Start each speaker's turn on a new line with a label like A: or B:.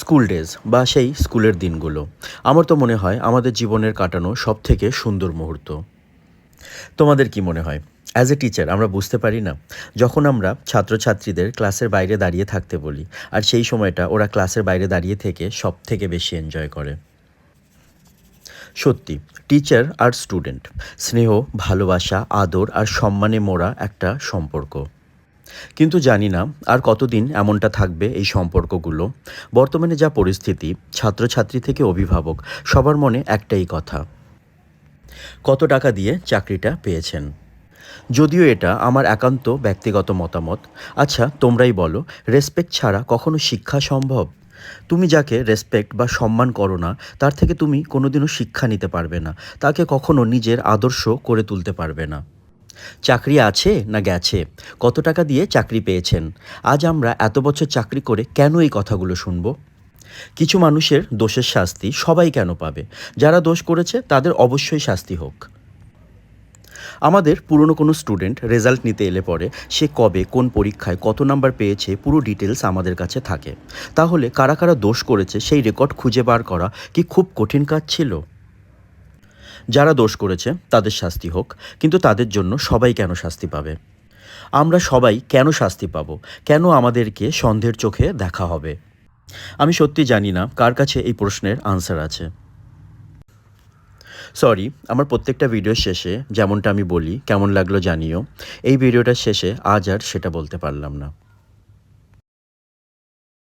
A: School days বা সেই স্কুলের দিনগুলো আমার তো মনে হয় আমাদের জীবনের কাটানো সবথেকে সুন্দর মুহূর্ত। তোমাদের কি মনে হয়? অ্যাজ এ টিচার আমরা বুঝতে পারি না যখন আমরা ছাত্রছাত্রীদের ক্লাসের বাইরে দাঁড়িয়ে থাকতে বলি, আর সেই সময়টা ওরা ক্লাসের বাইরে দাঁড়িয়ে থেকে সবথেকে বেশি এনজয় করে। সত্যি, টিচার আর স্টুডেন্ট, স্নেহ, ভালোবাসা, আদর আর সম্মানে মোড়া একটা সম্পর্ক। কিন্তু জানি না আর কতদিন এমনটা থাকবে এই সম্পর্কগুলো। বর্তমানে যা পরিস্থিতি, ছাত্রছাত্রী থেকে অভিভাবক সবার মনে একটাই কথা: কত টাকা দিয়ে চাকরিটা পেয়েছেন। যদিও এটা আমার একান্ত ব্যক্তিগত মতামত। আচ্ছা, তোমরাই বলো, রেসপেক্ট ছাড়া কখনো শিক্ষা সম্ভব? তুমি যাকে রেসপেক্ট বা সম্মান করো না, তার থেকে তুমি কোনোদিনও শিক্ষা নিতে পারবে না, তাকে কখনো নিজের আদর্শ করে তুলতে পারবে না। চাকরি আছে না গেছে, কত টাকা দিয়ে চাকরি পেয়েছেন, আজ আমরা এত বছর চাকরি করে কেন এই কথাগুলো শুনবো? কিছু মানুষের দোষের শাস্তি সবাই কেন পাবে? যারা দোষ করেছে তাদের অবশ্যই শাস্তি হোক। আমাদের পুরনো কোনো স্টুডেন্ট রেজাল্ট নিতে এলে পরে সে কবে কোন পরীক্ষায় কত নাম্বার পেয়েছে পুরো ডিটেলস আমাদের কাছে থাকে। তাহলে কারা কারা দোষ করেছে সেই রেকর্ড খুঁজে বার করা কি খুব কঠিন কাজ ছিল? যারা দোষ করেছে তাদের শাস্তি হোক, কিন্তু তাদের জন্য সবাই কেন শাস্তি পাবে? আমরা সবাই কেন শাস্তি পাবো? কেন আমাদেরকে সন্দেহের চোখে দেখা হবে? আমি সত্যি জানি না কার কাছে এই প্রশ্নের আনসার আছে। সরি, আমার প্রত্যেকটা ভিডিওর শেষে যেমনটা আমি বলি, কেমন লাগলো জানিও। এই ভিডিওটার শেষে আজ আর সেটা বলতে পারলাম না।